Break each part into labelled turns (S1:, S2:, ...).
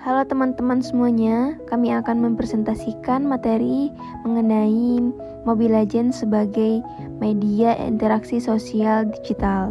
S1: Halo teman-teman semuanya, kami akan mempresentasikan materi mengenai Mobile Legends sebagai media interaksi sosial digital.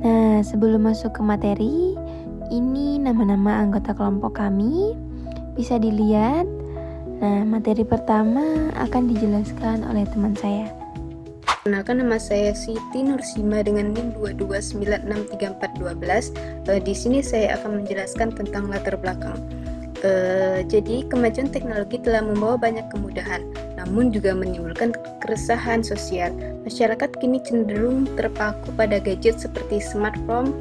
S1: Nah, sebelum masuk ke materi, ini nama-nama anggota kelompok kami, bisa dilihat. Nah, materi pertama akan dijelaskan oleh teman saya.
S2: Perkenalkan, nama saya Siti Nursima dengan NIM 2296342. Di sini saya akan menjelaskan tentang latar belakang. Jadi kemajuan teknologi telah membawa banyak kemudahan, namun juga menimbulkan keresahan sosial. Masyarakat kini cenderung terpaku pada gadget seperti smartphone,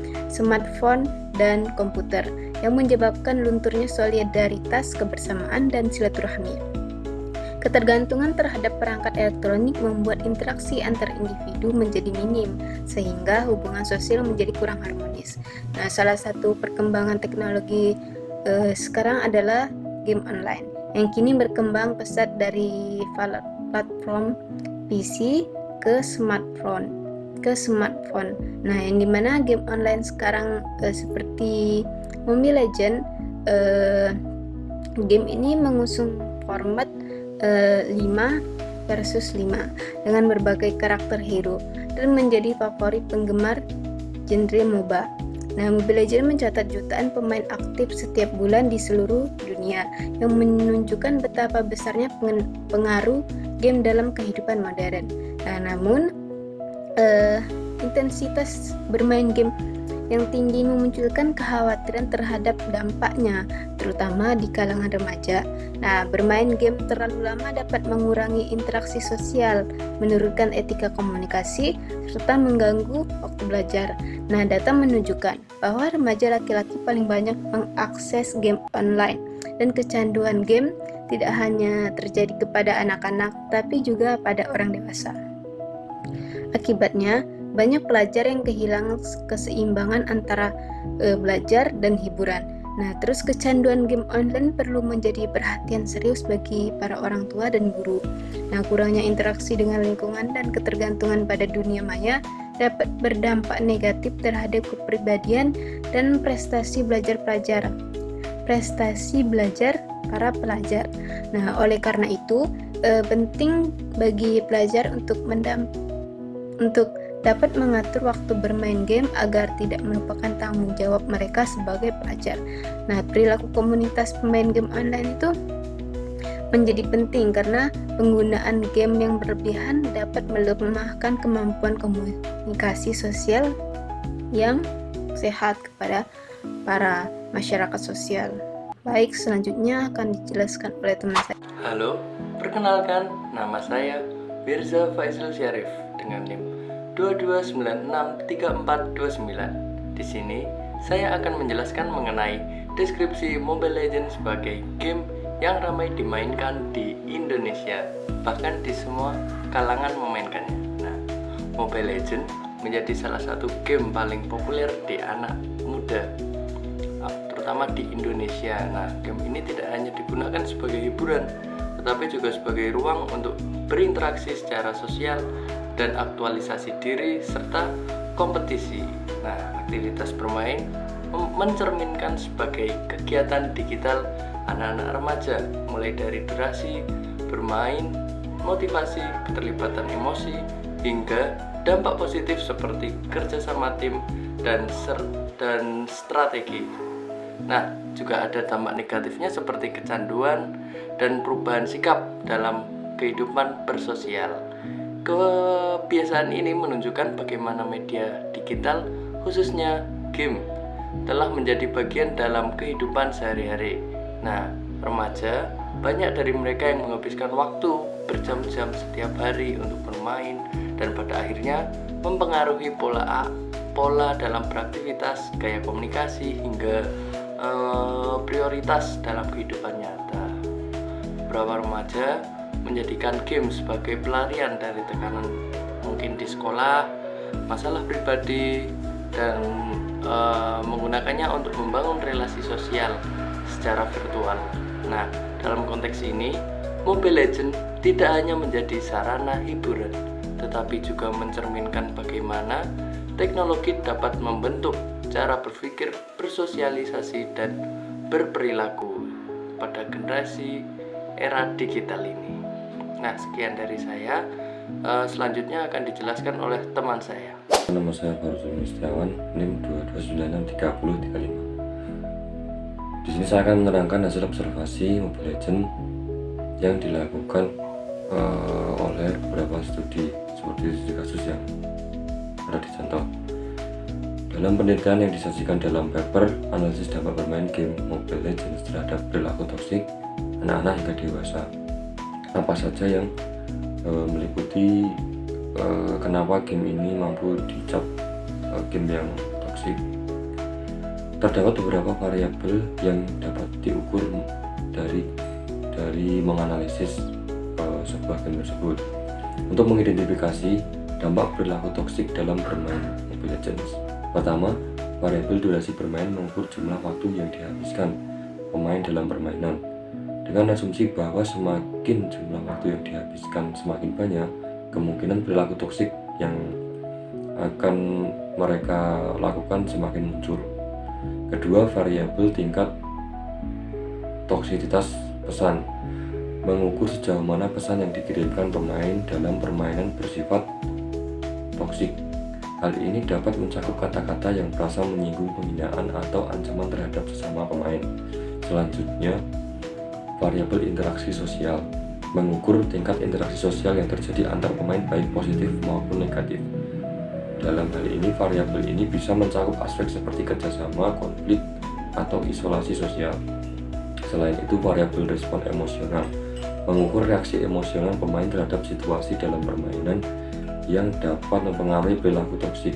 S2: dan komputer, yang menyebabkan lunturnya solidaritas, kebersamaan, dan silaturahmi. Ketergantungan terhadap perangkat elektronik membuat interaksi antar individu menjadi minim, sehingga hubungan sosial menjadi kurang harmonis. Nah, salah satu perkembangan teknologi sekarang adalah game online, yang kini berkembang pesat dari platform PC ke smartphone. Nah, yang dimana game online sekarang seperti Mobile Legends, game ini mengusung format 5 versus 5 dengan berbagai karakter hero dan menjadi favorit penggemar genre MOBA. Nah, Mobile Legends mencatat jutaan pemain aktif setiap bulan di seluruh dunia, yang menunjukkan betapa besarnya pengaruh game dalam kehidupan modern. Nah, namun intensitas bermain game yang tinggi memunculkan kekhawatiran terhadap dampaknya, terutama di kalangan remaja. Nah, bermain game terlalu lama dapat mengurangi interaksi sosial, menurunkan etika komunikasi, serta mengganggu waktu belajar. Nah, data menunjukkan bahwa remaja laki-laki paling banyak mengakses game online, dan kecanduan game tidak hanya terjadi kepada anak-anak, tapi juga pada orang dewasa. Akibatnya, banyak pelajar yang kehilangan keseimbangan antara belajar dan hiburan. Nah, terus kecanduan game online perlu menjadi perhatian serius bagi para orang tua dan guru. Nah, kurangnya interaksi dengan lingkungan dan ketergantungan pada dunia maya dapat berdampak negatif terhadap kepribadian dan prestasi belajar para pelajar. Nah, oleh karena itu, penting bagi pelajar untuk dapat mengatur waktu bermain game agar tidak melupakan tanggung jawab mereka sebagai pelajar. Nah, perilaku komunitas pemain game online itu menjadi penting karena penggunaan game yang berlebihan dapat melemahkan kemampuan komunikasi sosial yang sehat kepada para masyarakat sosial. Baik, selanjutnya akan dijelaskan oleh teman saya.
S3: Halo, perkenalkan, nama saya Mirza Faisal Syarif dengan NIM 22963429. Di sini saya akan menjelaskan mengenai deskripsi Mobile Legends sebagai game yang ramai dimainkan di Indonesia, bahkan di semua kalangan memainkannya. Nah, Mobile Legends menjadi salah satu game paling populer di anak muda, terutama di Indonesia. Nah, game ini tidak hanya digunakan sebagai hiburan, tetapi juga sebagai ruang untuk berinteraksi secara sosial dan aktualisasi diri serta kompetisi. Nah, aktivitas bermain mencerminkan sebagai kegiatan digital anak-anak remaja, mulai dari durasi bermain, motivasi, keterlibatan emosi, hingga dampak positif seperti kerjasama tim dan strategi. Nah, juga ada dampak negatifnya seperti kecanduan dan perubahan sikap dalam kehidupan bersosial. Kebiasaan ini menunjukkan bagaimana media digital, khususnya game, telah menjadi bagian dalam kehidupan sehari-hari. Nah, remaja, banyak dari mereka yang menghabiskan waktu berjam-jam setiap hari untuk bermain, dan pada akhirnya mempengaruhi pola dalam beraktivitas, gaya komunikasi, hingga prioritas dalam kehidupan nyata. Beberapa remaja menjadikan game sebagai pelarian dari tekanan mungkin di sekolah, masalah pribadi, dan menggunakannya untuk membangun relasi sosial secara virtual. Nah, dalam konteks ini, Mobile Legends tidak hanya menjadi sarana hiburan, tetapi juga mencerminkan bagaimana teknologi dapat membentuk cara berpikir, bersosialisasi, dan berperilaku pada generasi era digital ini. Nah, sekian dari saya. Selanjutnya akan dijelaskan oleh teman saya.
S4: Nama saya Farzul Mustiawan, NIM 2296335. Di sini saya akan menerangkan hasil observasi Mobile Legends yang dilakukan oleh beberapa studi seperti studi kasus yang ada di contoh. Dalam penelitian yang disajikan dalam paper analisis dampak bermain game Mobile Legends terhadap perilaku toksik anak-anak hingga dewasa, apa saja yang meliputi kenapa game ini mampu dicap game yang toksik. Terdapat beberapa variabel yang dapat diukur dari menganalisis sebuah game tersebut untuk mengidentifikasi dampak perilaku toksik dalam bermain Mobile Legends. Pertama, variabel durasi bermain mengukur jumlah waktu yang dihabiskan pemain dalam permainan. Dengan asumsi bahwa semakin jumlah waktu yang dihabiskan semakin banyak, kemungkinan perilaku toksik yang akan mereka lakukan semakin muncul. Kedua, variabel tingkat toksisitas pesan mengukur sejauh mana pesan yang dikirimkan pemain dalam permainan bersifat toksik. Hal ini dapat mencakup kata-kata yang merasa menyinggung, penghinaan, atau ancaman terhadap sesama pemain. Selanjutnya, variabel interaksi sosial mengukur tingkat interaksi sosial yang terjadi antar pemain baik positif maupun negatif. Dalam hal ini, variabel ini bisa mencakup aspek seperti kerjasama, konflik, atau isolasi sosial. Selain itu, variabel respon emosional mengukur reaksi emosional pemain terhadap situasi dalam permainan yang dapat mempengaruhi perilaku toksik.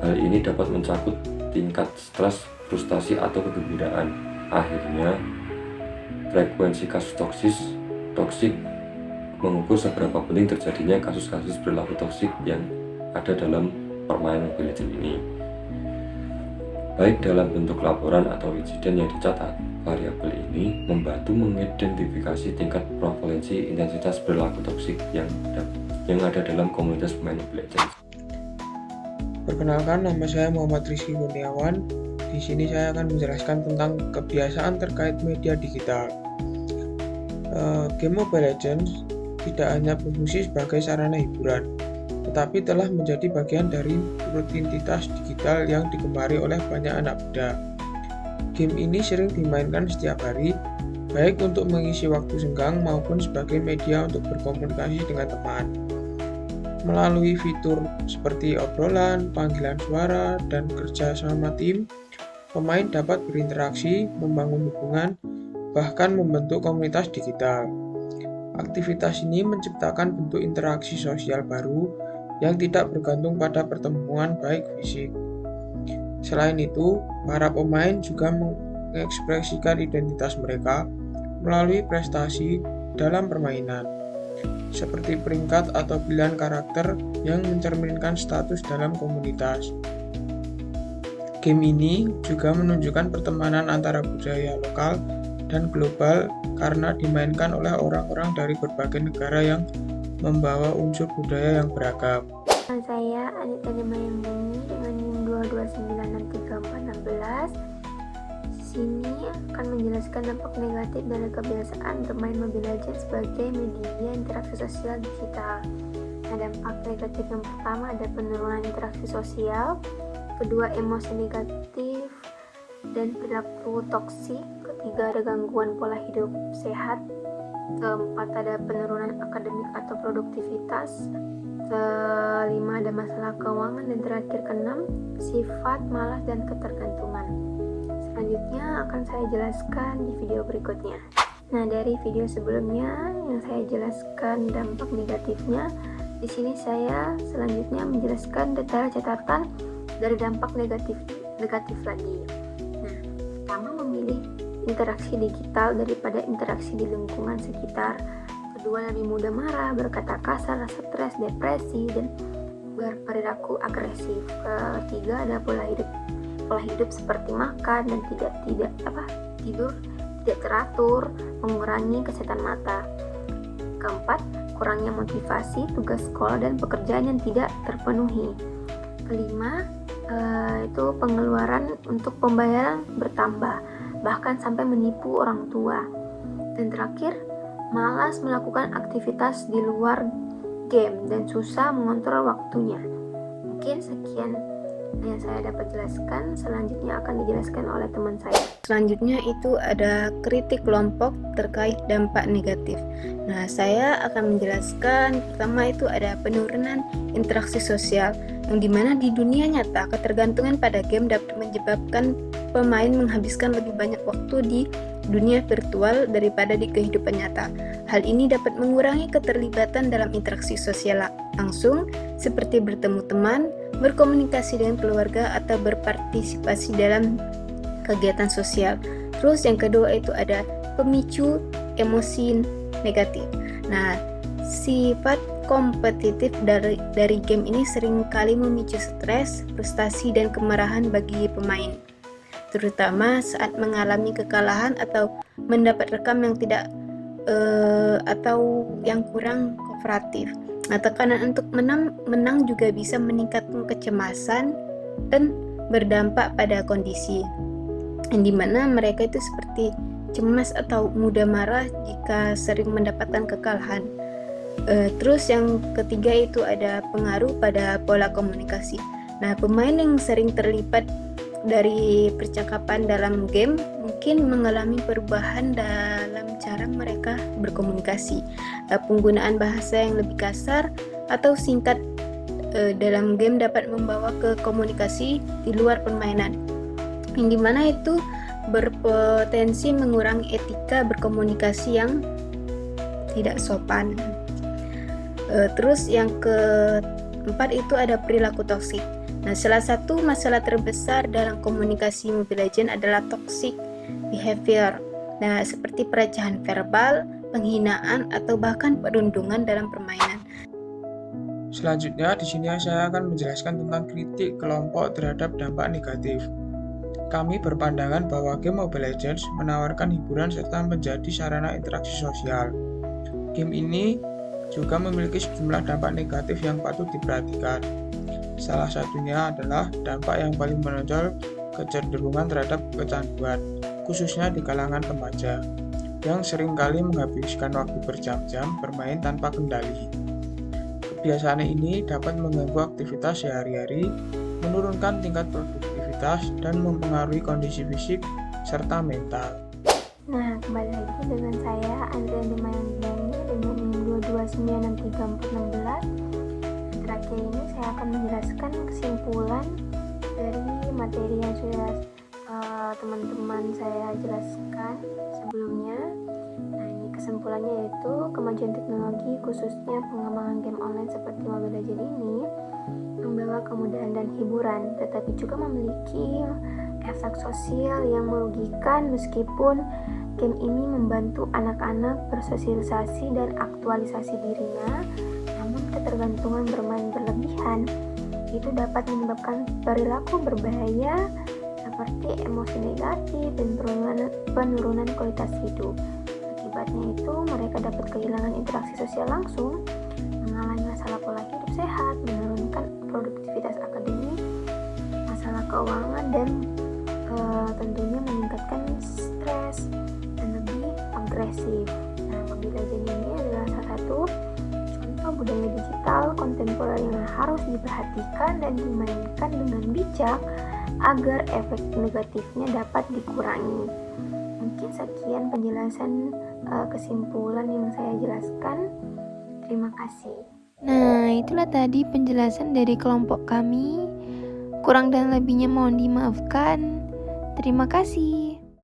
S4: Hal ini dapat mencakup tingkat stres, frustasi, atau kegembiraan. Akhirnya, frekuensi kasus toksik mengukur seberapa penting terjadinya kasus-kasus perilaku toksik yang ada dalam permainan Mobile Legends ini. Baik dalam bentuk laporan atau insiden yang dicatat, variabel ini membantu mengidentifikasi tingkat prevalensi intensitas perilaku toksik yang ada dalam komunitas pemain Mobile Legends.
S5: Perkenalkan, nama saya Muhammad Rizky Kurniawan. Di sini saya akan menjelaskan tentang kebiasaan terkait media digital. Game Mobile Legends tidak hanya berfungsi sebagai sarana hiburan, tetapi telah menjadi bagian dari rutinitas digital yang digemari oleh banyak anak muda. Game ini sering dimainkan setiap hari, baik untuk mengisi waktu senggang maupun sebagai media untuk berkomunikasi dengan teman. Melalui fitur seperti obrolan, panggilan suara, dan kerja sama tim, pemain dapat berinteraksi, membangun hubungan, bahkan membentuk komunitas digital. Aktivitas ini menciptakan bentuk interaksi sosial baru yang tidak bergantung pada pertemuan baik fisik. Selain itu, para pemain juga mengekspresikan identitas mereka melalui prestasi dalam permainan, seperti peringkat atau pilihan karakter yang mencerminkan status dalam komunitas. Game ini juga menunjukkan pertemanan antara budaya lokal dan global karena dimainkan oleh orang-orang dari berbagai negara yang membawa unsur budaya yang beragam.
S1: Saya Anita Mayang-Bumi dengan NIM 2296316. Sini akan menjelaskan dampak negatif dari kebiasaan bermain Mobile Legends sebagai media interaksi sosial digital. Nah, dampak negatif yang pertama ada penurunan interaksi sosial, kedua emosi negatif dan perilaku toksik, ketiga ada gangguan pola hidup sehat, keempat ada penurunan akademik atau produktivitas, kelima ada masalah keuangan, dan terakhir keenam sifat malas dan ketergantungan. Selanjutnya akan saya jelaskan di video berikutnya. Nah, dari video sebelumnya yang saya jelaskan dampak negatifnya, di sini saya selanjutnya menjelaskan detail catatan dari dampak negatif lagi. Nah, pertama memilih interaksi digital daripada interaksi di lingkungan sekitar. Kedua, lebih mudah marah, berkata kasar, stres, depresi, dan berperilaku agresif. Ketiga, ada pola hidup seperti makan dan tidur tidak teratur, mengurangi kesehatan mata. Keempat, kurangnya motivasi, tugas sekolah dan pekerjaan yang tidak terpenuhi. Kelima, itu pengeluaran untuk pembayaran bertambah, bahkan sampai menipu orang tua. Dan terakhir, malas melakukan aktivitas di luar game dan susah mengontrol waktunya. Mungkin sekian yang saya dapat jelaskan, selanjutnya akan dijelaskan oleh teman saya.
S2: Selanjutnya itu ada kritik kelompok terkait dampak negatif. Nah, saya akan menjelaskan pertama itu ada penurunan interaksi sosial, yang dimana di dunia nyata ketergantungan pada game dapat menyebabkan pemain menghabiskan lebih banyak waktu di dunia virtual daripada di kehidupan nyata. Hal ini dapat mengurangi keterlibatan dalam interaksi sosial langsung, seperti bertemu teman, berkomunikasi dengan keluarga, atau berpartisipasi dalam kegiatan sosial. Terus yang kedua itu ada pemicu emosi negatif. Nah, sifat kompetitif dari game ini seringkali memicu stres, frustasi, dan kemarahan bagi pemain, terutama saat mengalami kekalahan atau mendapat rekam yang tidak atau yang kurang kooperatif. Nah, tekanan untuk menang juga bisa meningkatkan kecemasan dan berdampak pada kondisi, yang dimana mereka itu seperti cemas atau mudah marah jika sering mendapatkan kekalahan. Terus yang ketiga itu ada pengaruh pada pola komunikasi. Nah, pemain yang sering terlibat dari percakapan dalam game mungkin mengalami perubahan dalam cara mereka berkomunikasi. Penggunaan bahasa yang lebih kasar atau singkat dalam game dapat membawa ke komunikasi di luar permainan, yang dimana itu berpotensi mengurangi etika berkomunikasi yang tidak sopan. Terus yang keempat itu ada perilaku toksik. Nah, salah satu masalah terbesar dalam komunikasi Mobile Legends adalah toxic behavior. Nah, seperti pelecehan verbal, penghinaan, atau bahkan perundungan dalam permainan.
S5: Selanjutnya, di sini saya akan menjelaskan tentang kritik kelompok terhadap dampak negatif. Kami berpandangan bahwa game Mobile Legends menawarkan hiburan serta menjadi sarana interaksi sosial. Game ini juga memiliki sejumlah dampak negatif yang patut diperhatikan. Salah satunya adalah dampak yang paling menonjol, kecenderungan terhadap kecanduan, khususnya di kalangan remaja, yang seringkali menghabiskan waktu berjam-jam bermain tanpa kendali. Kebiasaan ini dapat mengganggu aktivitas sehari-hari, menurunkan tingkat produktivitas, dan mempengaruhi kondisi fisik serta mental.
S1: Nah, kembali lagi dengan saya Andrian Dimayandani dengan NIM 2296316. Terakhir ini saya akan menjelaskan kesimpulan dari materi yang sudah teman-teman saya jelaskan sebelumnya. Nah, ini kesimpulannya yaitu kemajuan teknologi khususnya pengembangan game online seperti Mobile Legends ini membawa kemudahan dan hiburan, tetapi juga memiliki efek sosial yang merugikan. Meskipun game ini membantu anak-anak bersosialisasi dan aktualisasi dirinya, namun ketergantungan bermain berlebihan itu dapat menyebabkan perilaku berbahaya seperti emosi negatif dan penurunan kualitas hidup. Akibatnya itu mereka dapat kehilangan interaksi sosial langsung, mengalami masalah pola hidup sehat, menurunkan produktivitas akademik, masalah keuangan, dan tentunya meningkatkan stres dan lebih agresif. Nah, Mobile Legends ini adalah salah satu contoh budaya digital kontemporer yang harus diperhatikan dan dimainkan dengan bijak agar efek negatifnya dapat dikurangi. Mungkin sekian penjelasan kesimpulan yang saya jelaskan. Terima kasih.
S6: Nah, itulah tadi penjelasan dari kelompok kami. Kurang dan lebihnya mohon dimaafkan. Terima kasih.